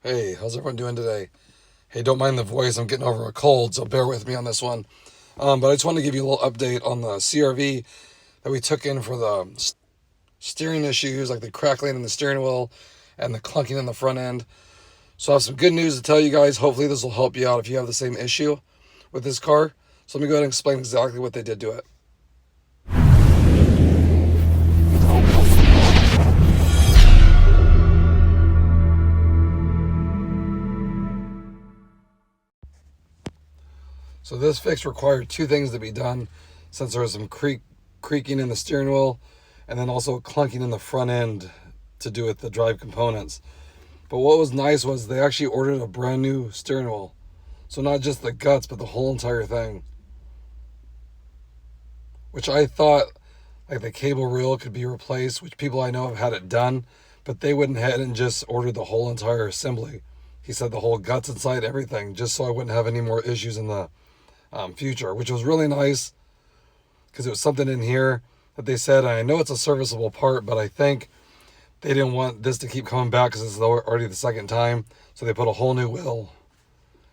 Hey, how's everyone doing today? Hey, don't mind the voice. I'm getting over a cold, so bear with me on this one. But I just wanted to give you a little update on the CRV that we took in for the steering issues, like the crackling in the steering wheel and the clunking in the front end. So I have some good news to tell you guys. Hopefully this will help you out if you have the same issue with this car. So let me go ahead and explain exactly what they did to it. So this fix required two things to be done, since there was some creaking in the steering wheel and then also clunking in the front end to do with the drive components. But what was nice was they actually ordered a brand new steering wheel. So not just the guts, but the whole entire thing. Which I thought like the cable reel could be replaced, which people I know have had it done, but they went ahead and just ordered the whole entire assembly. He said the whole guts inside, everything, just so I wouldn't have any more issues in the future, which was really nice because it was something in here that they said, and I know it's a serviceable part, but I think they didn't want this to keep coming back because it's already the second time. So they put a whole new wheel.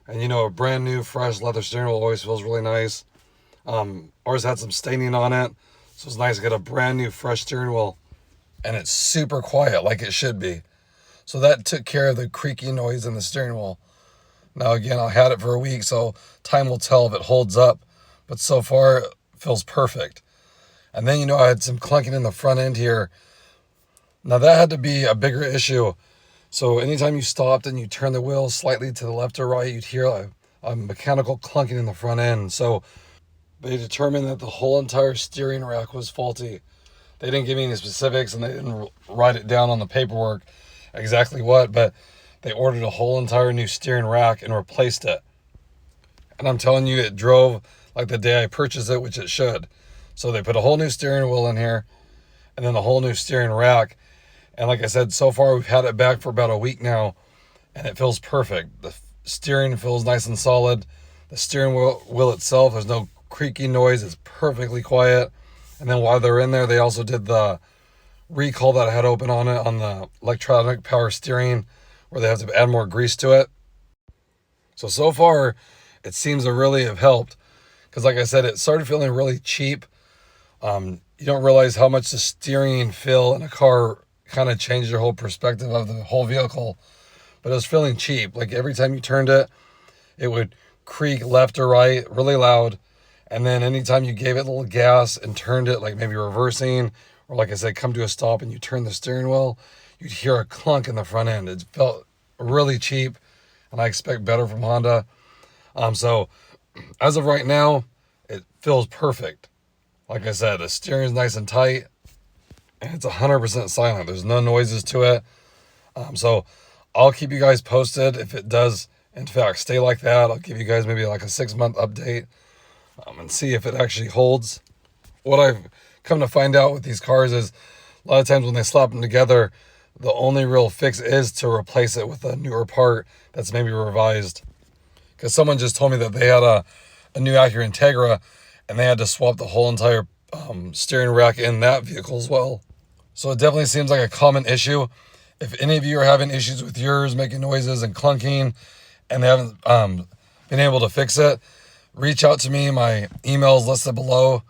And a brand new, fresh leather steering wheel always feels really nice. Ours had some staining on it, so it's nice to get a brand new, fresh steering wheel. And it's super quiet, like it should be. So that took care of the creaky noise in the steering wheel. Now, again, I had it for a week, so time will tell if it holds up. But so far, it feels perfect. And then, I had some clunking in the front end here. Now, that had to be a bigger issue. So anytime you stopped and you turned the wheel slightly to the left or right, you'd hear a mechanical clunking in the front end. So they determined that the whole entire steering rack was faulty. They didn't give me any specifics, and they didn't write it down on the paperwork exactly what, but they ordered a whole entire new steering rack and replaced it. And I'm telling you, it drove like the day I purchased it, which it should. So they put a whole new steering wheel in here and then a whole new steering rack. And like I said, so far we've had it back for about a week now, and it feels perfect. The steering feels nice and solid. The steering wheel itself, there's no creaky noise. It's perfectly quiet. And then while they're in there, they also did the recall that I had open on it on the electronic power steering, where they have to add more grease to it. So far, it seems to really have helped. Because like I said, it started feeling really cheap. You don't realize how much the steering feel in a car kind of changes your whole perspective of the whole vehicle. But it was feeling cheap. Like every time you turned it, it would creak left or right really loud. And then anytime you gave it a little gas and turned it, like maybe reversing, or like I said, come to a stop and you turn the steering wheel, you'd hear a clunk in the front end. It felt really cheap, and I expect better from Honda. So as of right now, it feels perfect. Like I said, the steering is nice and tight, and it's 100% silent. There's no noises to it. So I'll keep you guys posted if it does, in fact, stay like that. I'll give you guys maybe like a 6-month update and see if it actually holds. What I've come to find out with these cars is a lot of times when they slap them together, the only real fix is to replace it with a newer part that's maybe revised. Because someone just told me that they had a new Acura Integra, and they had to swap the whole entire steering rack in that vehicle as well. So it definitely seems like a common issue. If any of you are having issues with yours, making noises and clunking, and they haven't been able to fix it, reach out to me. My email is listed below.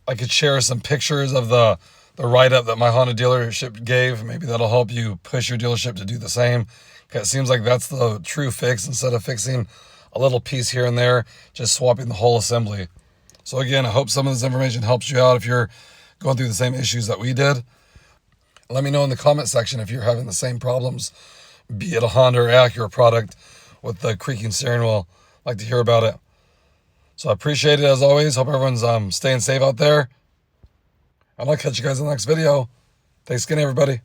I could share some pictures of the write-up that my Honda dealership gave. Maybe that'll help you push your dealership to do the same. It seems like that's the true fix, instead of fixing a little piece here and there, just swapping the whole assembly. So again, I hope some of this information helps you out if you're going through the same issues that we did. Let me know in the comment section if you're having the same problems, be it a Honda or Acura product with the creaking steering wheel. I'd like to hear about it. So I appreciate it as always. Hope everyone's staying safe out there. And I'll catch you guys in the next video. Thanks again, everybody.